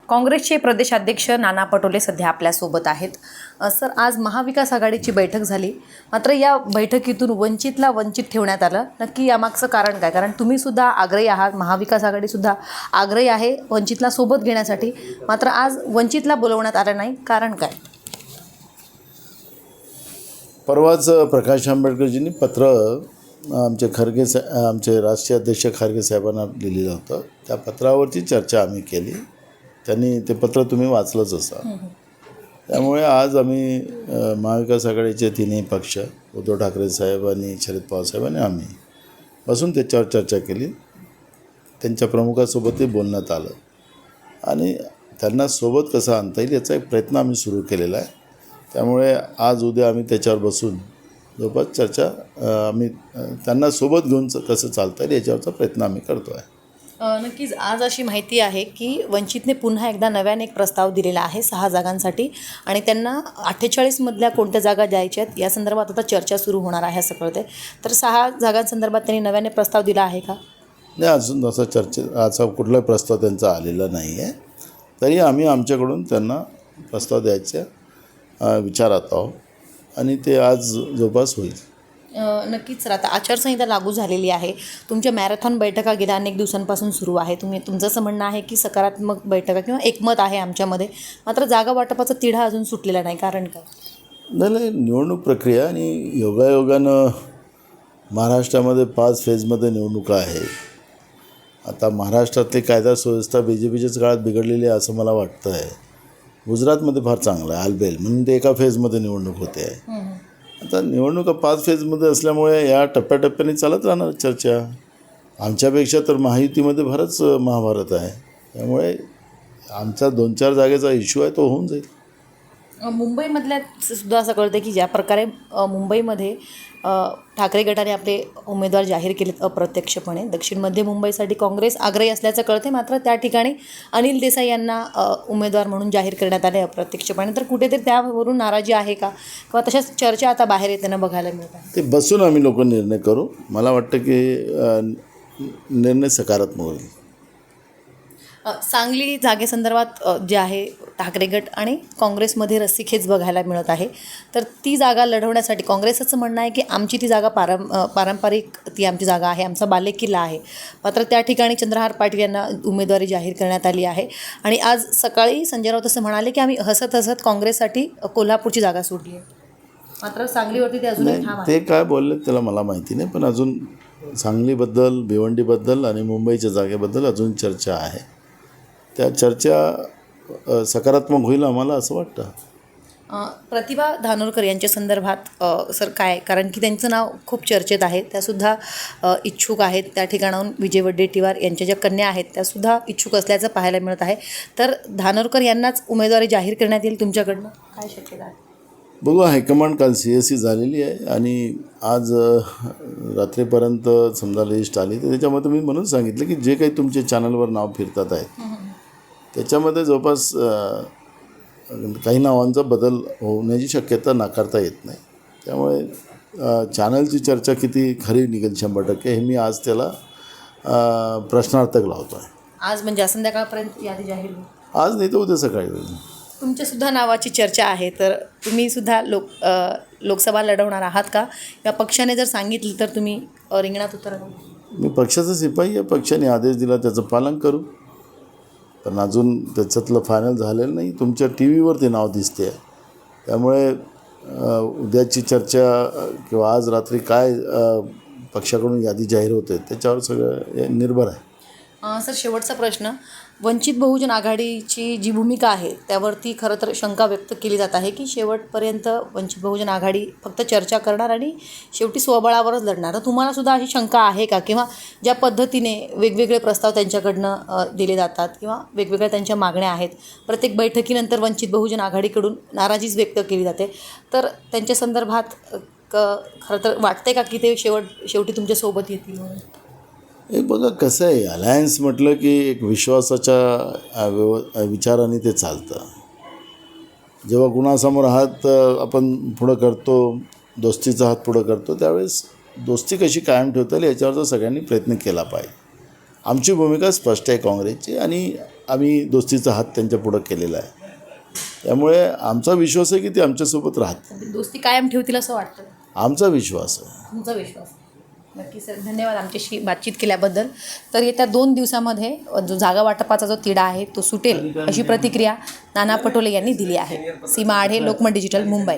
काँग्रेसचे प्रदेशाध्यक्ष नाना पटोले सध्या आपल्यासोबत आहेत. सर, आज महाविकास आघाडीची बैठक झाली. मात्र या बैठकीतून वंचितला वंचित ठेवण्यात आलं. नक्की यामागचं कारण काय? कारण तुम्ही सुद्धा आग्रही आहात, महाविकास आघाडीसुद्धा आग्रही आहे वंचितला सोबत घेण्यासाठी. मात्र आज वंचितला बोलवण्यात आलं नाही, कारण काय? परवाच प्रकाश आंबेडकरजींनी पत्र आमचे राष्ट्रीय अध्यक्ष खरगे साहेबांना लिहिलेलं होतं. त्या पत्रावरची चर्चा आम्ही केली. त्यांनी ते पत्र तुम्ही वाचलंच असाल. त्यामुळे आज आम्ही महाविकास आघाडीचे तिन्ही पक्ष, उद्धव ठाकरे साहेब आणि शरद पवार साहेब आणि आम्ही बसून त्याच्यावर चर्चा केली. त्यांच्या प्रमुखासोबतही बोलण्यात आलं आणि त्यांना सोबत कसं आणता येईल याचा एक प्रयत्न आम्ही सुरू केलेला आहे. त्यामुळे आज उद्या आम्ही त्याच्यावर बसून जवळपास चर्चा आम्ही त्यांना सोबत घेऊन कसं चालता येईल याच्यावरचा प्रयत्न आम्ही करतो आहे. नक्कीच आज अशी माहिती आहे की वंचितने पुन्हा एकदा नव्याने एक प्रस्ताव दिलेला आहे 6 जागांसाठी आणि त्यांना 48 मधल्या कोणत्या जागा द्यायच्या आहेत या संदर्भात आता चर्चा सुरू होणार आहे असं कळते. तर 6 जागांसंदर्भात त्यांनी नव्याने प्रस्ताव दिला आहे का? नाही, अजून असा कुठलाही प्रस्ताव त्यांचा आलेला नाही आहे. तरी आम्ही आमच्याकडून त्यांना प्रस्ताव द्यायच्या विचारात आहोत आणि ते आज जवळपास होईल. नक्कीच सर, आता आचारसंहिता लागू झालेली आहे. तुमच्या मॅरेथॉन बैठका गेल्या अनेक दिवसांपासून सुरू आहे. तुमचं असं म्हणणं आहे की सकारात्मक बैठका किंवा एकमत आहे आमच्यामध्ये, मात्र जागा वाटपाचा तिढा अजून सुटलेला नाही, कारण काय? नाही, निवडणूक प्रक्रिया आणि योगायोगानं महाराष्ट्रामध्ये 5 फेजमध्ये निवडणुका आहे. आता महाराष्ट्रातली कायदा सुव्यवस्था BJPच्याच काळात बिघडलेली आहे असं मला वाटतं आहे. गुजरातमध्ये फार चांगलं आहे, आलबेल म्हणून ते एका फेजमध्ये निवडणूक होते आहे. आता निवडणुका 5 फेजमध्ये असल्यामुळे या टप्प्याटप्प्याने चालत राहणार चर्चा. आमच्यापेक्षा तर महायुतीमध्ये फारच महाभारत आहे. त्यामुळे आमचा 2-4 जागेचा इश्यू आहे तो होऊन जाईल. मुंबईमधल्या सुद्धा असं कळतं की ज्या प्रकारे मुंबईमध्ये ठाकरे गटाने आपले उमेदवार जाहीर केलेत अप्रत्यक्षपणे, दक्षिण मध्य मुंबईसाठी काँग्रेस आग्रही असल्याचं कळते. मात्र त्या ठिकाणी अनिल देसाई यांना उमेदवार म्हणून जाहीर करण्यात आले अप्रत्यक्षपणे. तर कुठेतरी त्यावरून नाराजी आहे का, किंवा तशाच चर्चा आता बाहेर येताना बघायला मिळतात? ते बसून आम्ही लोक निर्णय करू. मला वाटतं की निर्णय सकारात्मक होईल. सांगली जागेसंदर्भात जे आहे ठाकरे गट आणि काँग्रेसमध्ये रस्सीखेच बघायला मिळत आहे. तर ती जागा लढवण्यासाठी काँग्रेसचं म्हणणं आहे की आमची ती जागा पारंपरिक ती आमची जागा आहे, आमचा बालेकिल्ला आहे. मात्र त्या ठिकाणी चंद्रहार पाटील यांना उमेदवारी जाहीर करण्यात आली आहे. आणि आज सकाळी संजय राऊत असं म्हणाले की आम्ही हसत हसत काँग्रेससाठी कोल्हापूरची जागा सोडली आहे. मात्र सांगलीवरती ते अजूनही ठाम आहे. ते काय बोलले त्याला मला माहिती नाही, पण अजून सांगलीबद्दल, भिवंडीबद्दल आणि मुंबईच्या जागेबद्दल अजून चर्चा आहे. त्या चर्चा सकारात्मक होईल आम्हाला असं वाटतं. प्रतिभा धानोरकर यांच्या संदर्भात सर काय, कारण की त्यांचं नाव खूप चर्चेत आहे. त्यासुद्धा इच्छुक आहेत. त्या ठिकाणाहून विजय वडेट्टीवार यांच्या ज्या कन्या आहेत त्यासुद्धा इच्छुक असल्याचं पाहायला मिळत आहे. तर धानोरकर यांनाच उमेदवारी जाहीर करण्यात येईल तुमच्याकडनं, काय शक्यता आहे? बघू, हायकमांड काल CSE झालेली आहे आणि आज रात्रीपर्यंत समजा लिस्ट आली तर त्याच्यामध्ये मी म्हणून सांगितलं की जे काही तुमचे चॅनलवर नाव फिरतात आहेत त्याच्यामध्ये जवळपास काही नावांचा बदल होण्याची शक्यता नाकारता येत नाही. त्यामुळे चॅनलची चर्चा किती खरी निघेल 100% हे मी आज त्याला प्रश्नार्थक लावतो आहे. आज म्हणजे संध्याकाळपर्यंत यादी जाहीर होईल? आज नाही तर उद्या सकाळी होईल. तुमच्यासुद्धा नावाची चर्चा आहे, तर तुम्हीसुद्धा लोकसभा लढवणार आहात का? या पक्षाने जर सांगितलं तर तुम्ही रिंगणात उतरणार? मी पक्षाचा सिपाही आहे. पक्षाने आदेश दिला त्याचं पालन करू, पण अजून त्याच्यातलं फायनल झालेलं नाही. तुमच्या TV वर ते नाव दिसते आहे. त्यामुळे उद्याची चर्चा किंवा आज रात्री काय पक्षाकडून यादी जाहीर होते त्याच्यावर सगळं निर्भर आहे. सर, शेवटचा प्रश्न, वंचित बहुजन आघाडीची जी भूमिका आहे त्यावरती खरं तर शंका व्यक्त केली जात आहे की शेवटपर्यंत वंचित बहुजन आघाडी फक्त चर्चा करणार आणि शेवटी स्वबळावरच लढणार. तर तुम्हाला सुद्धा अशी शंका आहे का, किंवा ज्या पद्धतीने वेगवेगळे प्रस्ताव त्यांच्याकडनं दिले जातात किंवा वेगवेगळ्या त्यांच्या मागण्या आहेत, प्रत्येक बैठकीनंतर वंचित बहुजन आघाडीकडून नाराजीच व्यक्त केली जाते, तर त्यांच्या संदर्भात खरं तर वाटते का की ते शेवटी तुमच्यासोबत येतील म्हणून? एक बघा कसं आहे, अलायन्स म्हटलं की एक विश्वासाच्या विचाराने ते चालतं. जेव्हा कुणासमोर हात आपण पुढं करतो, दोस्तीचा हात पुढं करतो, त्यावेळेस दोस्ती कशी कायम ठेवता येईल याच्यावरचा सगळ्यांनी प्रयत्न केला पाहिजे. आमची भूमिका स्पष्ट आहे काँग्रेसची आणि आम्ही दोस्तीचा हात त्यांच्या पुढं केलेला आहे. त्यामुळे आमचा विश्वास आहे की ते आमच्यासोबत राहतील. दोस्ती कायम ठेवतील असं वाटतं. आमचा विश्वास आहे. तुमचा विश्वास. नक्की सर, धन्यवाद आमच्याशी बातचीत केल्याबद्दल. तर येत्या 2 दिवसामध्ये जो जागा वाटपाचा जो तिढा आहे तो सुटेल अशी प्रतिक्रिया नाना पटोले यांनी दिली आहे. सीमा आढे, लोकमत डिजिटल, मुंबई.